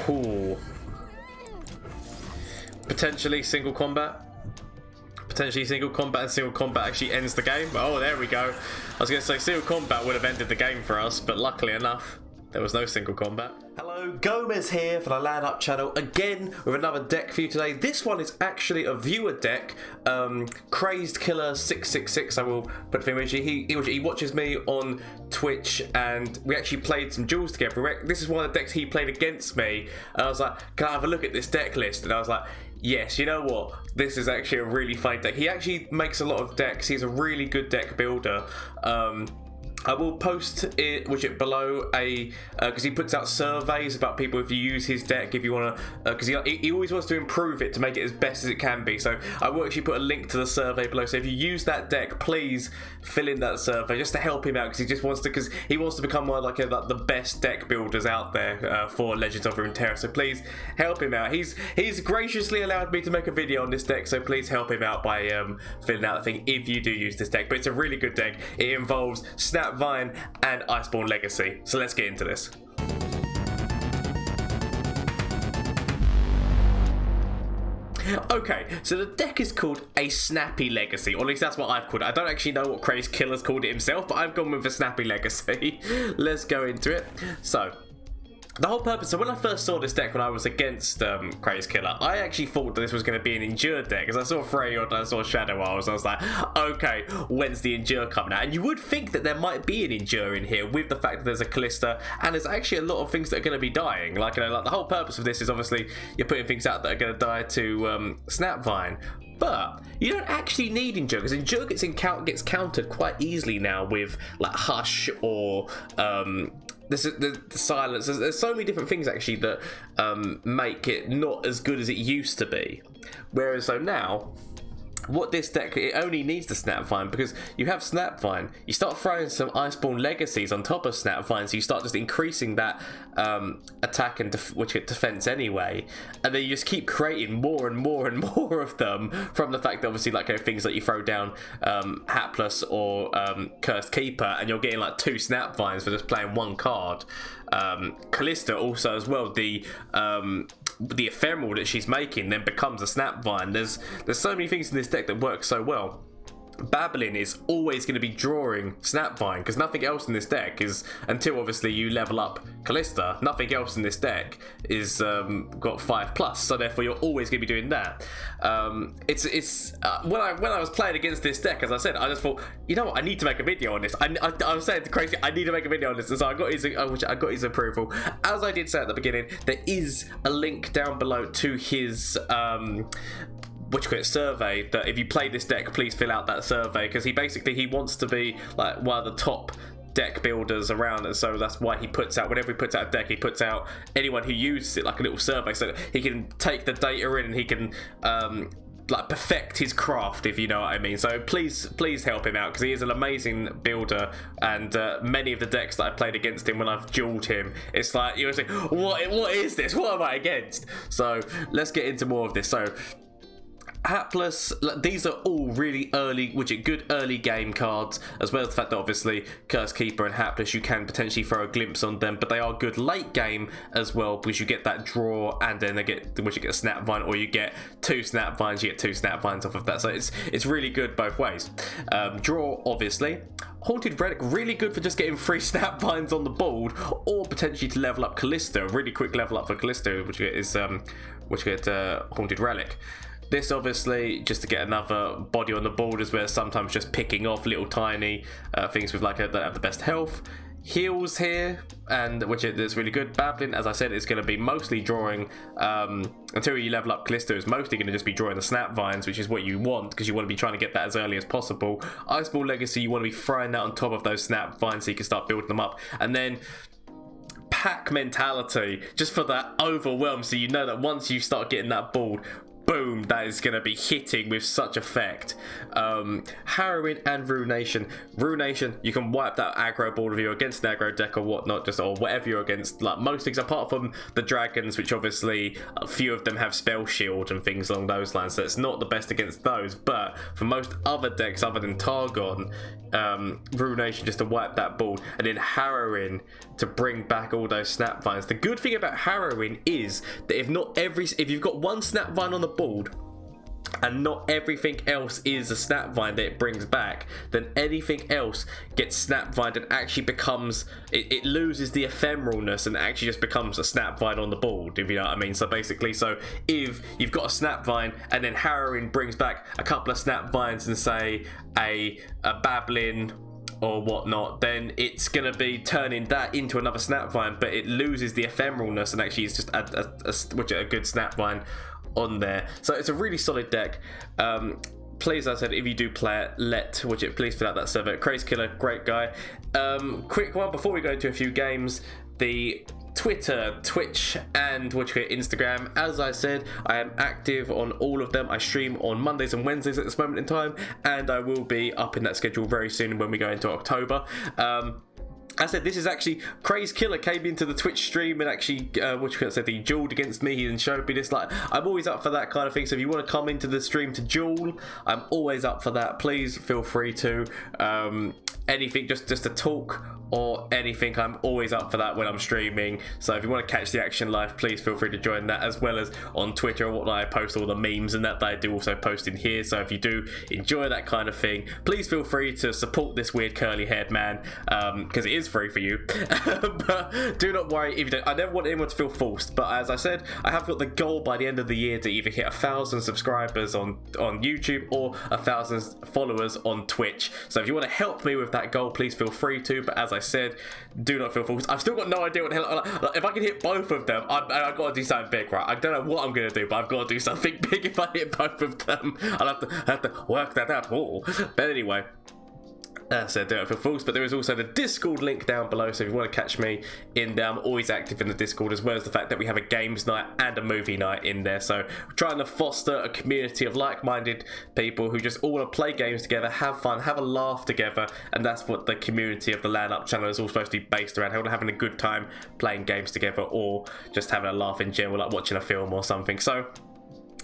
Ooh. Potentially single combat. Potentially single combat, and single combat actually ends the game. Oh, there we go. I was going to say single combat would have ended the game for us, but luckily enough, there was no single combat. Hello, Gomez here for the LAN Up channel, again with another deck for you today. This one is actually a viewer deck, Crazedkiller 666. I will put the image. He watches me on Twitch, and we actually played some duels together. This is one of the decks he played against me, and I was like, can I have a look at this deck list? And I was like, yes, you know what? This is actually a really fun deck. He actually makes a lot of decks. He's a really good deck builder. I will post it below because he puts out surveys about people if you use his deck, if you want to, because he always wants to improve it to make it as best as it can be. So I will actually put a link to the survey below. So if you use that deck, please fill in that survey just to help him out, because he just wants to, become one of the best deck builders out there for Legends of Runeterra. So please help him out. He's graciously allowed me to make a video on this deck, so please help him out by filling out the thing if you do use this deck. But it's a really good deck. It involves Snapvine and Iceborn Legacy. So let's get into this. Okay, so the deck is called a Snappy Legacy, or at least that's what I've called it. I don't actually know what Crazedkiller's called it himself, but I've gone with a Snappy Legacy. Let's go into it. So the whole purpose, so when I first saw this deck when I was against Crazedkiller, I actually thought that this was going to be an Endure deck, because I saw Freya and I saw Shadow Isles, and I was like, okay, when's the Endure coming out? And you would think that there might be an Endure in here, with the fact that there's a Callista, and there's actually a lot of things that are going to be dying. Like the whole purpose of this is obviously you're putting things out that are going to die to Snapvine. But you don't actually need Endure, because Endure gets countered quite easily now with like Hush or the silence. There's so many different things actually that make it not as good as it used to be. Whereas so now, what this deck, it only needs the Snapvine, because you have Snapvine, you start throwing some Iceborn Legacies on top of Snapvine, so you start just increasing that attack and defense anyway, and then you just keep creating more and more and more of them from the fact that obviously things like you throw down Hapless or Cursed Keeper, and you're getting like 2 Snapvines for just playing 1 card. Callista also as well, the ephemeral that she's making then becomes a Snapvine. There's so many things in this deck that work so well. Babbling is always going to be drawing Snapvine, because nothing else in this deck is, until obviously you level up Callista, nothing else in this deck is got 5+, so therefore you're always going to be doing that. When I was playing against this deck, as I said, I just thought, you know what, I need to make a video on this. I was saying to Crazy, I need to make a video on this, and so I got his approval. As I did say at the beginning, there is a link down below to his survey, that if you play this deck, please fill out that survey, because he wants to be like one of the top deck builders around, and so that's why he puts out, whenever he puts out a deck, he puts out anyone who uses it like a little survey, so that he can take the data in and he can perfect his craft, if you know what I mean. So please help him out, because he is an amazing builder, and many of the decks that I played against him when I've dueled him, it's like you're saying, what is this? What am I against? So let's get into more of this. So Hapless, these are all really early, good early game cards, as well as the fact that obviously Cursed Keeper and Hapless, you can potentially throw a glimpse on them, but they are good late game as well, because you get that draw, and then you get a Snapvine, or you get 2 Snapvines, you get 2 Snapvines off of that, so it's really good both ways. Draw, obviously. Haunted Relic, really good for just getting 3 Snapvines on the board, or potentially to level up Callista, a really quick level up for Callista, which is Haunted Relic. This obviously just to get another body on the board, as well as sometimes just picking off little tiny things with that have the best health. Heals here, and which is really good. Babbling, as I said, is going to be mostly drawing until you level up Callista, is mostly going to just be drawing the Snapvines, which is what you want, because you want to be trying to get that as early as possible. Iceborn Legacy, you want to be throwing that on top of those Snapvines so you can start building them up, and then pack mentality, just for that overwhelm, so you know that once you start getting that board, boom, that is going to be hitting with such effect. Harrowing and Ruination. Ruination, you can wipe that aggro board if you're against an aggro deck or whatnot, just or whatever you're against. Like most things, apart from the dragons, which obviously a few of them have spell shield and things along those lines, so it's not the best against those. But for most other decks other than Targon, Ruination just to wipe that board, and then Harrowing to bring back all those Snapvines. The good thing about Harrowing is that if you've got one Snapvine on the board and not everything else is a Snapvine that it brings back, then anything else gets Snapvined and actually becomes, it loses the ephemeralness and actually just becomes a Snapvine on the board, if you know what I mean. So basically, so if you've got a Snapvine and then Harrowing brings back a couple of Snapvines and say a Babbling or whatnot, then it's going to be turning that into another Snapvine, but it loses the ephemeralness and actually it's just a good Snapvine on there. So it's a really solid deck. Please, as I said, if you do play it, please fill out that server. Crazedkiller, great guy. Quick one before we go into a few games. The Twitter, Twitch, and Instagram. As I said, I am active on all of them. I stream on Mondays and Wednesdays at this moment in time, and I will be up in that schedule very soon when we go into October. I said this is actually Crazedkiller came into the Twitch stream and actually he dueled against me and showed me this. Like, I'm always up for that kind of thing, so if you want to come into the stream to duel, I'm always up for that. Please feel free to anything, just to talk or anything, I'm always up for that when I'm streaming. So if you want to catch the action live, please feel free to join that, as well as on Twitter and whatnot. I post all the memes and that I do also post in here. So if you do enjoy that kind of thing, please feel free to support this weird curly haired man, because it is free for you. But do not worry if you don't. I never want anyone to feel forced, but as I said, I have got the goal by the end of the year to either hit 1,000 subscribers on YouTube or 1,000 followers on Twitch. So if you want to help me with that goal, please feel free to. But as I said, do not feel forced. I've still got no idea what the hell. Like, if I can hit both of them, I've got to do something big, right? I don't know what I'm gonna do, but I've got to do something big. If I hit both of them, I'll have to work that out. But anyway. So do not feel forced, but there is also the Discord link down below, so if you want to catch me in there, I'm always active in the Discord, as well as the fact that we have a games night and a movie night in there. So we're trying to foster a community of like-minded people who just all want to play games together, have fun, have a laugh together, and that's what the community of the LAN Up channel is all supposed to be based around, having a good time playing games together, or just having a laugh in general, like watching a film or something. So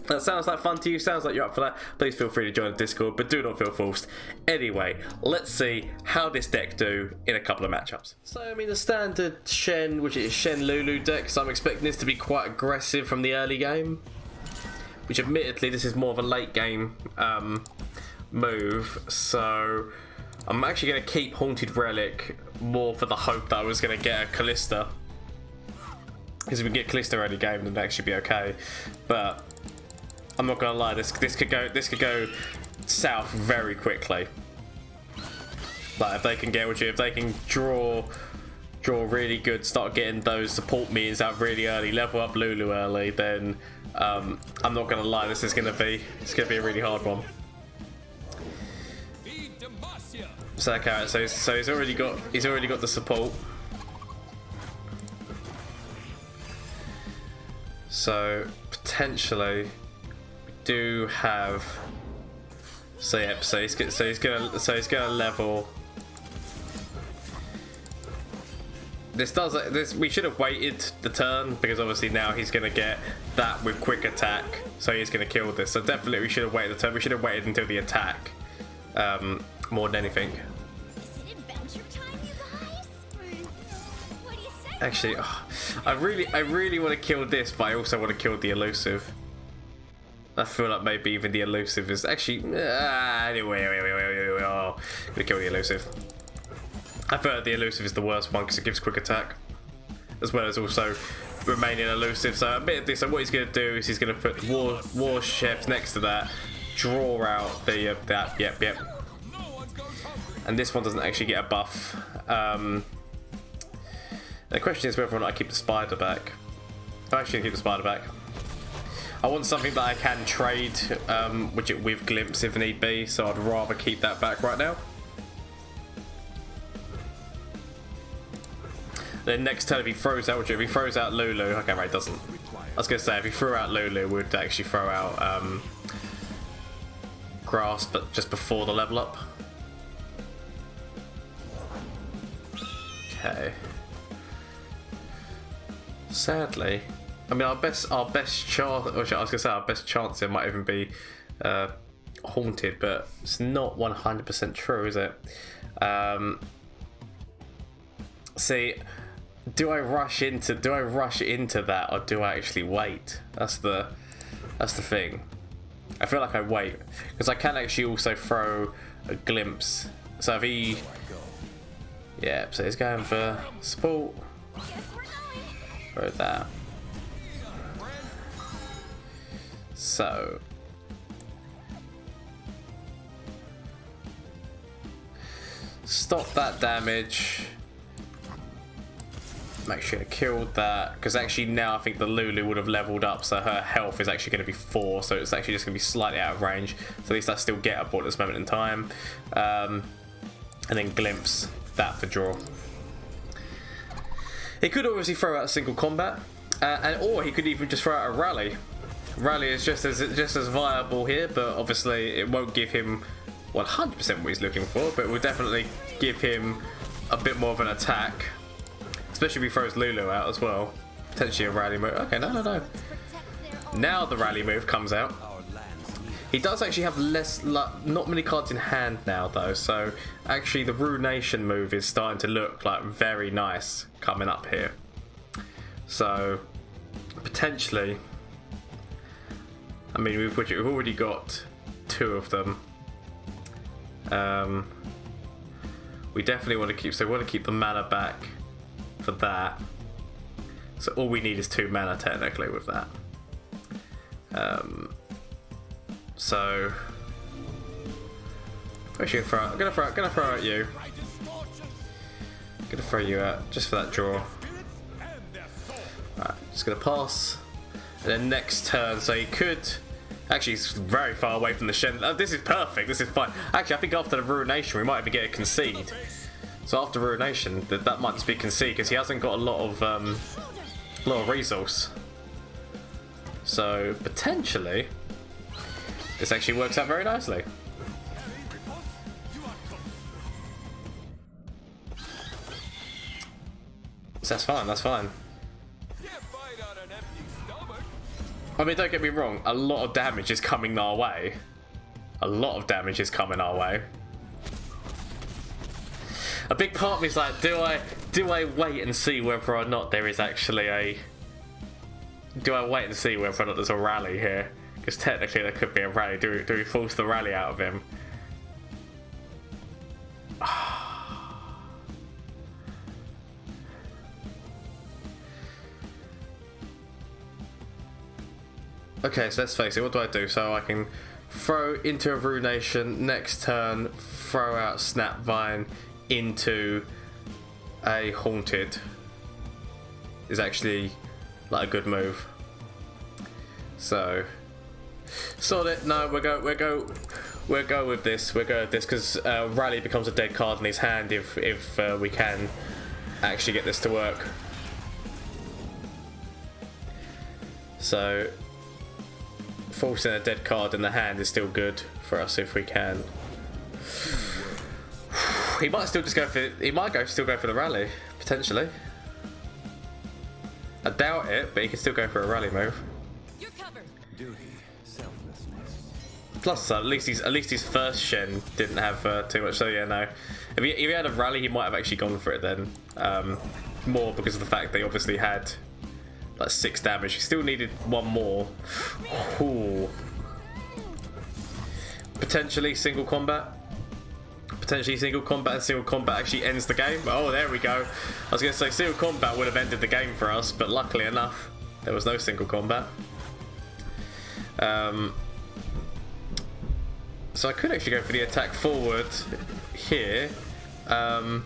that sounds like fun to you, sounds like you're up for that, please feel free to join the Discord, but do not feel forced. Anyway, let's see how this deck do in a couple of matchups. So, I mean, the standard Shen, which is Shen Lulu deck, so I'm expecting this to be quite aggressive from the early game, which admittedly, this is more of a late game move, so I'm actually going to keep Haunted Relic more for the hope that I was going to get a Callista, because if we get Callista early game, then that should be okay. But I'm not gonna lie, this could go south very quickly. Like, if they can get with you, if they can draw really good, start getting those support meters out really early, level up Lulu early, then I'm not gonna lie, it's gonna be a really hard one. So okay, so he's already got the support. So potentially do have, so yep, so he's gonna level. This we should have waited the turn, because obviously now he's gonna get that with quick attack, so he's gonna kill this. So definitely we should have waited the turn. We should have waited until the attack, more than anything. Actually, I really want to kill this, but I also want to kill the elusive. I feel like maybe even the elusive is actually anyway. I'm gonna kill the elusive. I feel like the elusive is the worst one because it gives quick attack, as well as also remaining elusive. So admittedly, so what he's gonna do is he's gonna put war chefs next to that, draw out the yep. And this one doesn't actually get a buff. The question is whether or not I keep the spider back. I'm actually gonna keep the spider back. I want something that I can trade with Glimpse if need be, so I'd rather keep that back right now. Then next turn if he throws out, if he throws out Lulu, okay, right, doesn't. I was gonna say if he threw out Lulu, we'd actually throw out Grass, but just before the level up. Okay. Sadly, I mean our best chance. Or I was gonna say our best chance it might even be Haunted, but it's not 100% true, is it? See, do I rush into that, or do I actually wait? That's the thing. I feel like I wait because I can actually also throw a glimpse. So if he, yeah, so he's going for sport. Throw that. So stop that damage. Make sure I killed that, because actually now I think the Lulu would have leveled up, so her health is actually going to be 4, so it's actually just going to be slightly out of range. So at least I still gettable at this moment in time. And then glimpse that for draw. He could obviously throw out a single combat, or he could even just throw out a rally. Rally is just as viable here, but obviously it won't give him 100% what he's looking for, but it will definitely give him a bit more of an attack. Especially if he throws Lulu out as well. Potentially a rally move. Okay, no. Now the rally move comes out. He does actually have not many cards in hand now though, so actually the Ruination move is starting to look like very nice coming up here. So potentially, I mean we've already got 2 of them. We definitely want to keep, so we want to keep the mana back for that. So all we need is 2 mana technically with that. So actually I'm gonna throw at you. I'm gonna throw you out just for that draw. Right, just gonna pass. And then next turn, so he could actually, he's very far away from the Shen. Oh, this is perfect, this is fine. Actually, I think after the Ruination we might even get a concede. So after Ruination, that might just be concede because he hasn't got a lot of resource. So potentially, this actually works out very nicely. So that's fine. That's fine. I mean, don't get me wrong. A lot of damage is coming our way. A lot of damage is coming our way. A big part of me is like, do I wait and see whether or not there is actually a... Do I wait and see whether or not there's a rally here? Because technically there could be a rally. Do we force the rally out of him? Okay, so let's face it, what do I do? So I can throw into a Ruination, next turn throw out Snapvine into a Haunted is actually like a good move. So sort it. No, we'll go with this. We'll go with this because Rally becomes a dead card in his hand if we can actually get this to work. So forcing a dead card in the hand is still good for us if we can. He might still just go for. He might still go for the rally potentially. I doubt it, but he can still go for a rally move. You're covered. Duty, selflessness. Plus, at least his first Shen didn't have too much. So yeah, no. If he had a rally, he might have actually gone for it then. More because of the fact they obviously had like 6 damage. He still needed 1 more. Ooh. Potentially single combat. Potentially single combat, and single combat actually ends the game. Oh, there we go. I was going to say single combat would have ended the game for us, but luckily enough, there was no single combat. So I could actually go for the attack forward here. Doesn't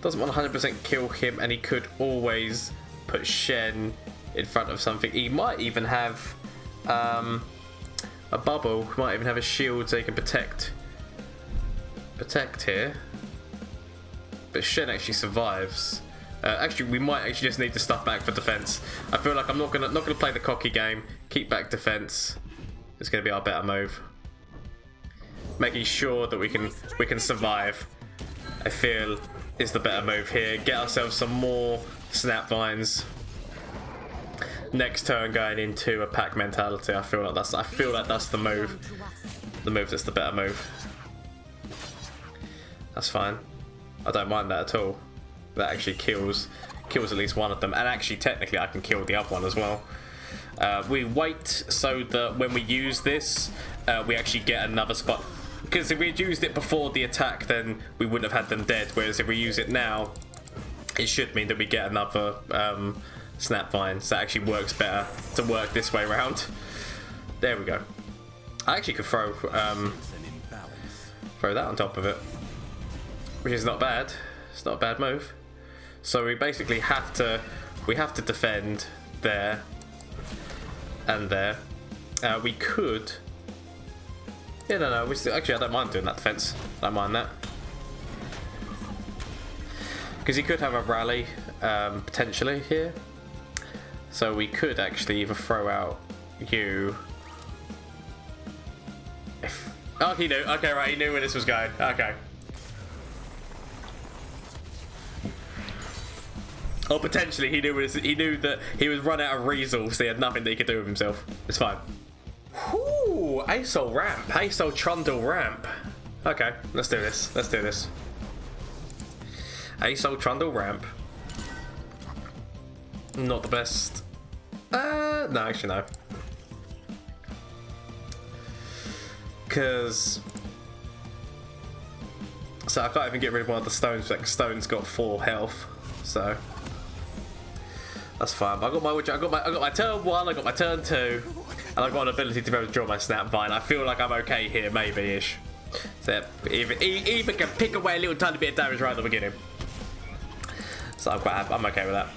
100% kill him, and he could always put Shen in front of something. He might even have a bubble. He might even have a shield so he can protect here. But Shen actually survives. Actually, we might actually just need to stuff back for defense. I feel like I'm not gonna play the cocky game. Keep back defense. It's gonna be our better move. Making sure that we can survive, I feel, is the better move here. Get ourselves some more Snapvines. Next turn going into a pack mentality. I feel like that's the move. The move that's the better move. That's fine. I don't mind that at all. That actually kills at least one of them, and actually technically I can kill the other one as well. We wait so that when we use this, we actually get another spot. Because if we had used it before the attack, then we wouldn't have had them dead. Whereas if we use it now, it should mean that we get another Snapvine. So that actually works better to work this way around. There we go. I actually could throw that on top of it, which is not bad. It's not a bad move. So we basically have to defend there and there. We could. Yeah, no. Actually, I don't mind doing that defense. I don't mind that. Because he could have a rally, potentially, here. So we could actually either throw out you... Oh, he knew. Okay, right, he knew where this was going. Okay. Or potentially he knew that he was run out of resource, so he had nothing that he could do with himself. It's fine. Ooh, ASol ramp. ASol Trundle ramp. Okay, let's do this. Let's do this. ASol Trundle ramp. Not the best. No, actually no. Because... So I can't even get rid of one of the stones, like stone's got 4 health. So... That's fine. I got my turn 1, I got my turn 2, and I've got an ability to be able to draw my Snapvine. I feel like I'm okay here, maybe-ish. So even can pick away a little tiny bit of damage right at the beginning. So I'm okay with that.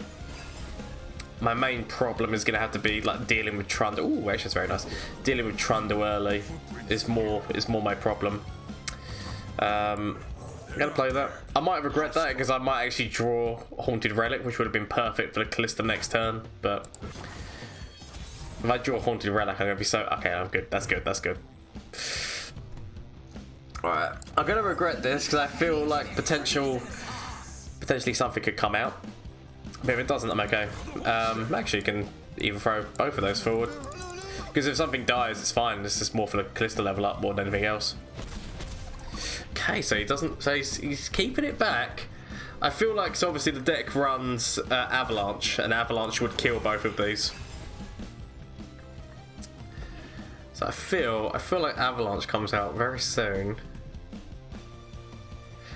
My main problem is gonna have to be like dealing with Trundle. Ooh, actually, it's very nice. Dealing with Trundle early is more my problem. I'm gonna play that. I might regret that because I might actually draw Haunted Relic, which would have been perfect for the Callista next turn. But if I draw Haunted Relic, I'm gonna be so okay. I'm good. That's good. That's good. Alright, I'm gonna regret this because I feel like potentially something could come out. But if it doesn't, I'm okay. Actually, you can even throw both of those forward because if something dies, it's fine. This is more for the Callista level up more than anything else. Okay, so he doesn't. So he's keeping it back. I feel like so obviously the deck runs Avalanche, and Avalanche would kill both of these. So I feel like Avalanche comes out very soon.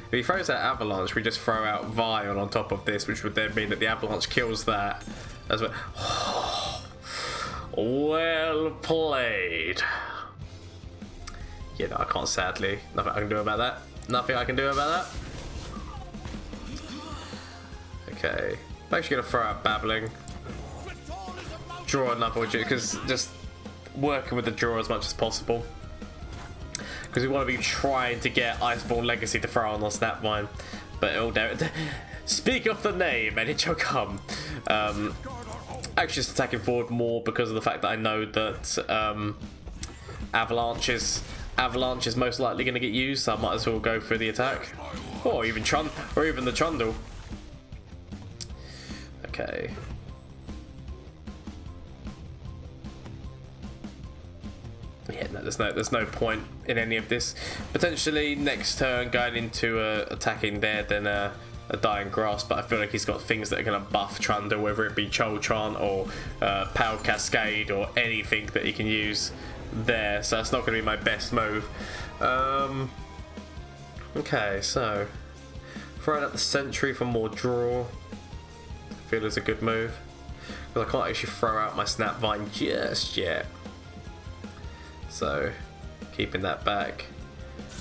If he throws out Avalanche, we just throw out Vion on top of this, which would then mean that the Avalanche kills that as well. Well played. Yeah, no, I can't, sadly. Nothing I can do about that. Nothing I can do about that. Okay. I'm actually going to throw out Babbling. Draw another, because just working with the draw as much as possible. Because we want to be trying to get Iceborn Legacy to throw on Snapvine. But it'll do it. Speak of the name, and it shall come. Actually, just attacking forward more because of the fact that I know that Avalanche is most likely going to get used, so I might as well go for the attack. Or even the Trundle. Okay. Yeah, no, there's no point in any of this. Potentially next turn going into attacking there, then a Dying Grasp, but I feel like he's got things that are going to buff Trundle, whether it be Choltron or Power Cascade or anything that he can use there, so that's not going to be my best move. Okay, so throwing out the Sentry for more draw, I feel is a good move, because I can't actually throw out my Snapvine just yet. So keeping that back.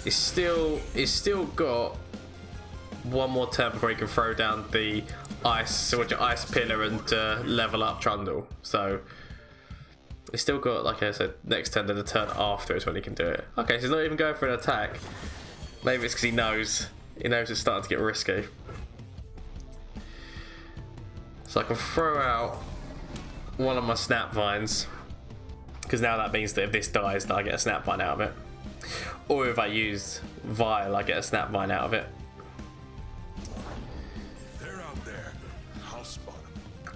He's still got one more turn before he can throw down the ice pillar and level up Trundle. So he's still got, like I said, next turn, then the turn after is when he can do it. Okay, so he's not even going for an attack. Maybe it's because he knows it's starting to get risky. So I can throw out one of my Snapvines, because now that means that if this dies, then I get a Snapvine out of it. Or if I use Vile, I get a Snapvine out of it. They're out there. I'll spot them.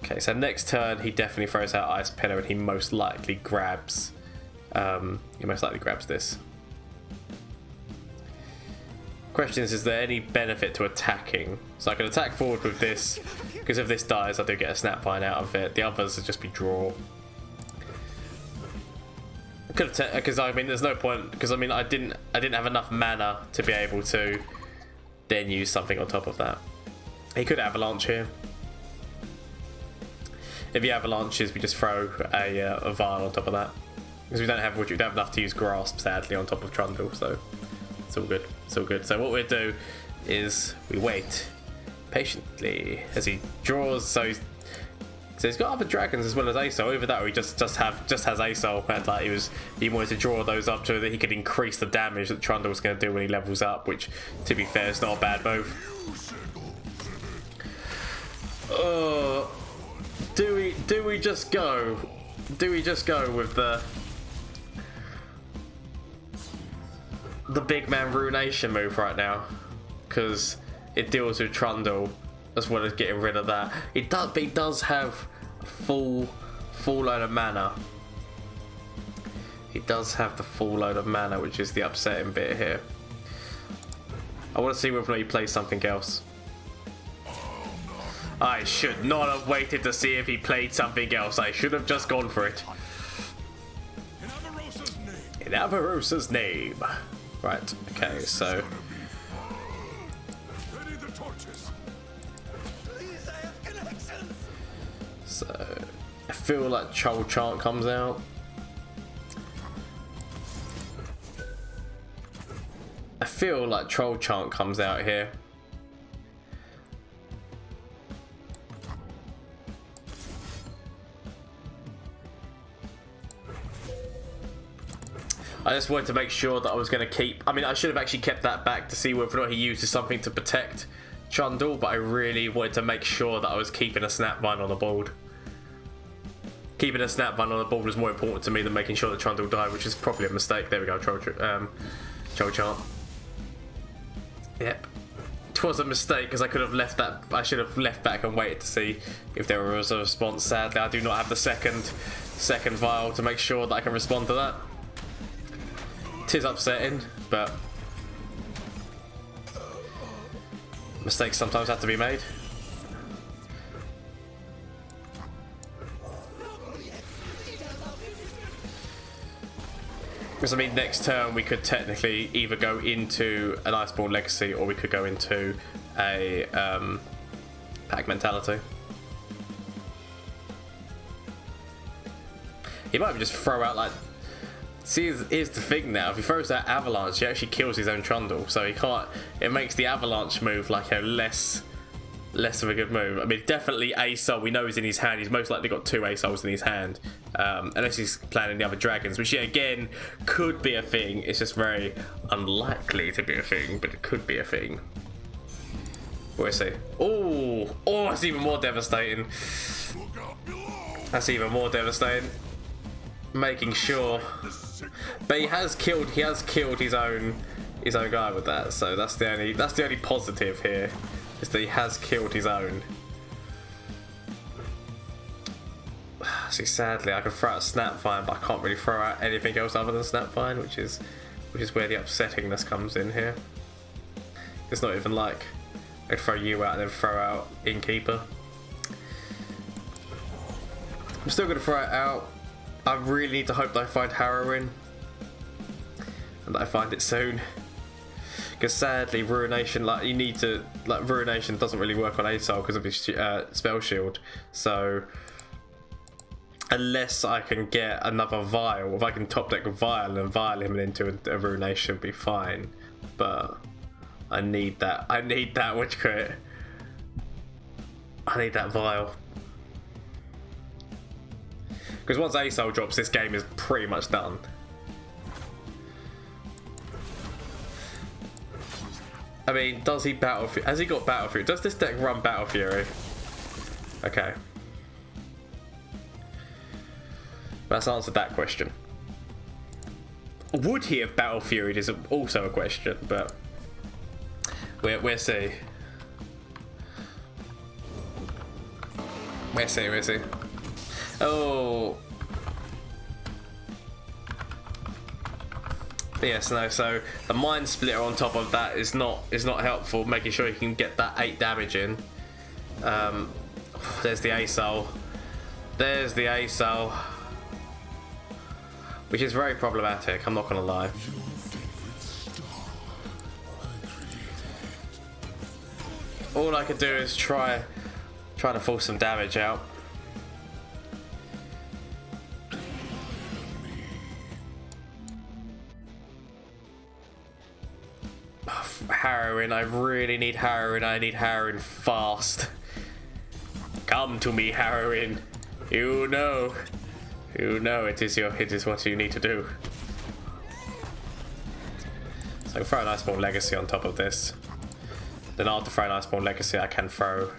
Okay, so next turn he definitely throws out Ice Pillar, and he most likely grabs. This. Question is there any benefit to attacking? So I can attack forward with this, because if this dies, I do get a Snapvine out of it. The others would just be draw. Could have, because I mean, there's no point. Because I mean, I didn't have enough mana to be able to then use something on top of that. He could avalanche here. If he avalanches, we just throw a Vial on top of that. Because we don't have enough to use Grasp, sadly, on top of Trundle, so it's all good. It's all good. So what we'll do is we wait patiently as he draws. So he's got other dragons as well as ASol. Either that, or he just has ASol, and like he wanted to draw those up so that he could increase the damage that Trundle was going to do when he levels up. Which, to be fair, is not a bad move. Do we just go? Do we just go with the big man Ruination move right now? Because it deals with Trundle as well as getting rid of that. He does have full load of mana. He does have the full load of mana, which is the upsetting bit here. I want to see whether or not he plays something else. I should not have waited to see if he played something else. I should have just gone for it. In Avarosa's name. Right, okay, so... So, I feel like Troll Chant comes out. I feel like Troll Chant comes out here. I just wanted to make sure that I was going to keep... I mean, I should have actually kept that back to see whether or not he uses something to protect Trundle, but I really wanted to make sure that I was keeping a Snapvine on the board. Keeping a Snapvine on the board was more important to me than making sure that Trundle died, which is probably a mistake. There we go, Troll Chant. Yep. It was a mistake because I could have left that... I should have left back and waited to see if there was a response. Sadly, I do not have the second vial to make sure that I can respond to that. It is upsetting, but mistakes sometimes have to be made. Because I mean, next turn we could technically either go into an Iceborn Legacy or we could go into a Pack Mentality. He might just throw out like... See, here's the thing now. If he throws that Avalanche, he actually kills his own Trundle. So he can't... It makes the Avalanche move like a less of a good move. I mean, definitely ASol, we know is in his hand. He's most likely got 2 ASols in his hand. Unless he's playing the other dragons, which yet again could be a thing. It's just very unlikely to be a thing, but it could be a thing. We'll see. Oh, that's even more devastating. That's even more devastating. Making sure... But he has killed his own guy with that, so that's the only positive here, is that he has killed his own. See, sadly, I can throw out Snapvine, but I can't really throw out anything else other than Snapvine, which is where the upsettingness comes in here. It's not even like I'd throw you out and then throw out Innkeeper. I'm still gonna throw it out. I really need to hope that I find Harrowing, and that I find it soon. Because sadly, Ruination, Ruination doesn't really work on ASol because of his spell shield. So unless I can get another Vial, if I can top deck a Vial and Vial him into a Ruination, be fine. But I need that. I need that Witch Crit. I need that Vial. Because once ASol drops, this game is pretty much done. I mean, does he Battle Fury? Has he got Battle Fury? Does this deck run Battle Fury? Okay. That's answered that question. Would he have Battle Fury is also a question, but we'll see. We'll see. Oh. Yes, no, so the Mind Splitter on top of that is not helpful, making sure you can get that 8 damage in. There's the ASol. There's the ASol. Which is very problematic, I'm not gonna lie. All I could do is try to force some damage out. Harrowing, I really need Harrowing. I need Harrowing fast. Come to me, Harrowing. You know it is what you need to do. So throw an Iceborn Legacy on top of this. Then after throwing Iceborn Legacy, I can throw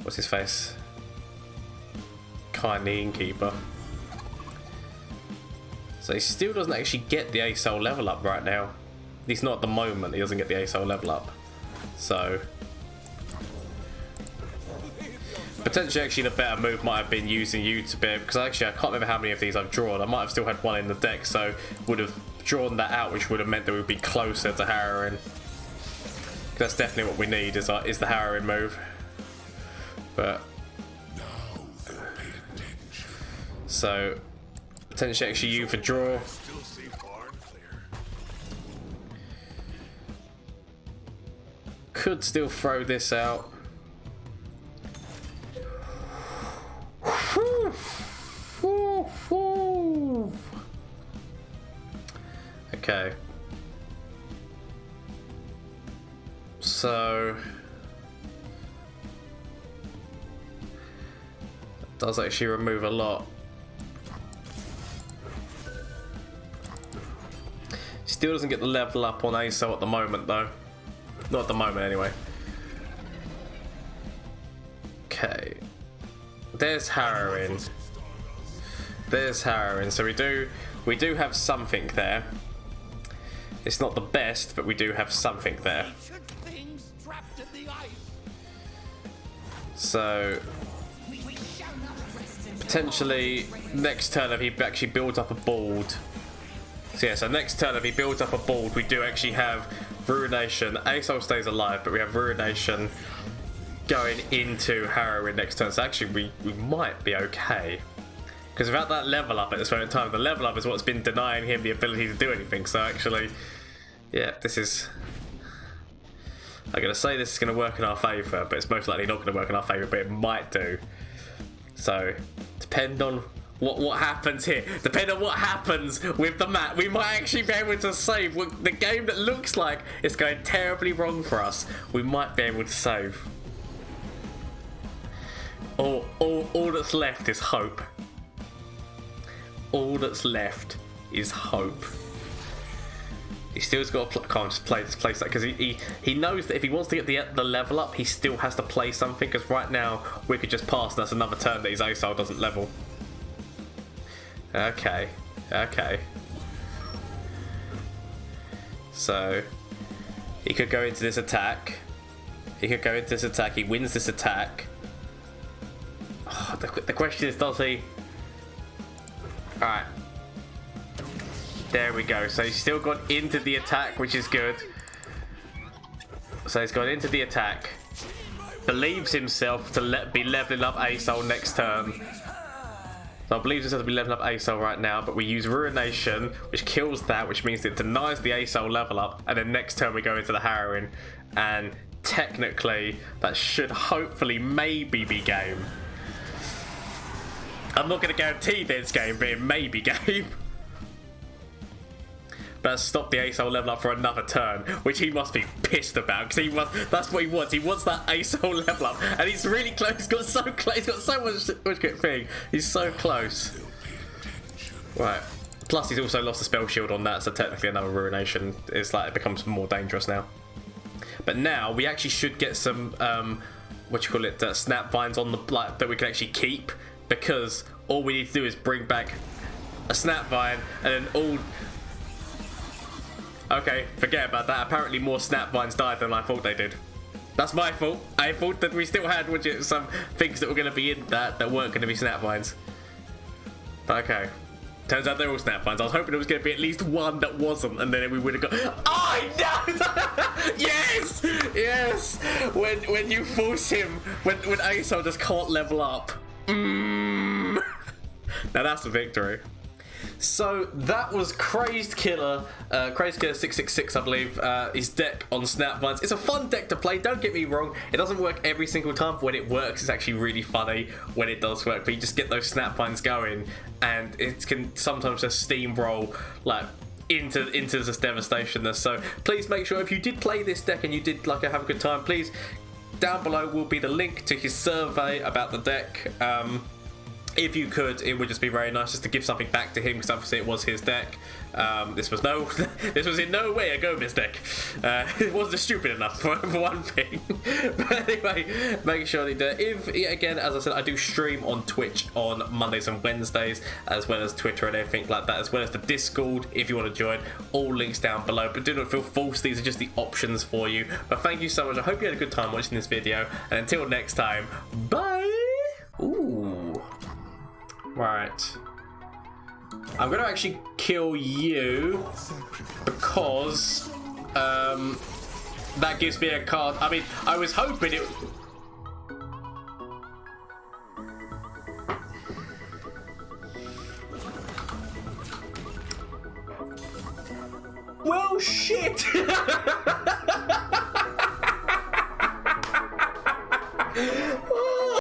what's his face? Kindly Innkeeper. So he still doesn't actually get the ASol level up right now. At least not at the moment, he doesn't get the ASol level up. So potentially actually the better move might have been using you to be, because actually I can't remember how many of these I've drawn. I might have still had one in the deck, so would have drawn that out, which would have meant that we would be closer to Harrowing. That's definitely what we need is the Harrowing move. But so potentially actually you for draw. Could still throw this out. Okay. So that does actually remove a lot. Still doesn't get the level up on ASol at the moment though. Not at the moment anyway. Okay. There's Harrowing. There's Harrowing. So we do have something there. It's not the best, but we do have something there. So potentially next turn if he actually builds up a board. So yeah, so next turn if he builds up a board, we do actually have Ruination. ASol stays alive, but we have Ruination going into Harrowing next turn. So actually we might be okay. Because without that level up at this moment in time, the level up is what's been denying him the ability to do anything. So actually, yeah, this is... I'm going to say this is going to work in our favour, but it's most likely not going to work in our favour, but it might do. So, depend on what happens here. Depend on what happens with the map. We might actually be able to save. The game that looks like it's going terribly wrong for us, we might be able to save. All that's left is hope. All that's left is hope. He still's got to can't just play that because he knows that if he wants to get the level up, he still has to play something. Because right now we could just pass, and that's another turn that his ASol doesn't level. Okay. So he could go into this attack. He wins this attack. Oh, the question is, does he? All right. There we go. So he's still gone into the attack, which is good. So he's gone into the attack. Believes himself to be leveling up ASol next turn. So I believe himself to be leveling up ASol right now, but we use Ruination, which kills that, which means it denies the ASol level up, and then next turn we go into the Harrowing, and technically that should hopefully maybe be game. I'm not going to guarantee this game, but it may be game. But stop the ASol level up for another turn, which he must be pissed about, because that's what he wants. He wants that ASol level up, and he's really close. He's got so close. He's got so much good thing. He's so close. Right. Plus, he's also lost a spell shield on that, so technically another ruination. It's like it becomes more dangerous now. But now we actually should get some Snapvines on the that we can actually keep, because all we need to do is bring back a Snapvine and then all. Okay, forget about that. Apparently, more Snapvines died than I thought they did. That's my fault. I thought that we still had some things that were going to be in that weren't going to be Snapvines. Okay. Turns out they're all Snapvines. I was hoping there was going to be at least one that wasn't, and then we would have got. Oh no! Yes, yes. When you force him, when ASol just can't level up. Now that's a victory. So that was Crazedkiller, Crazedkiller 666, I believe, his deck on Snapvines. It's a fun deck to play, don't get me wrong. It doesn't work every single time, but when it works, it's actually really funny when it does work. But you just get those Snapvines going, and it can sometimes just steamroll like into this devastationness. So please make sure if you did play this deck and you did have a good time, please, down below will be the link to his survey about the deck. If you could, it would just be very nice just to give something back to him, because obviously it was his deck. This was in no way a Gomez deck. It wasn't stupid enough for one thing. But anyway, make sure you do it. Again, as I said, I do stream on Twitch on Mondays and Wednesdays, as well as Twitter and everything like that, as well as the Discord if you want to join. All links down below, but do not feel forced. These are just the options for you. But thank you so much. I hope you had a good time watching this video, and until next time, bye. Ooh. Right. I'm going to actually kill you because that gives me a card. I mean, I was hoping it... Well, shit!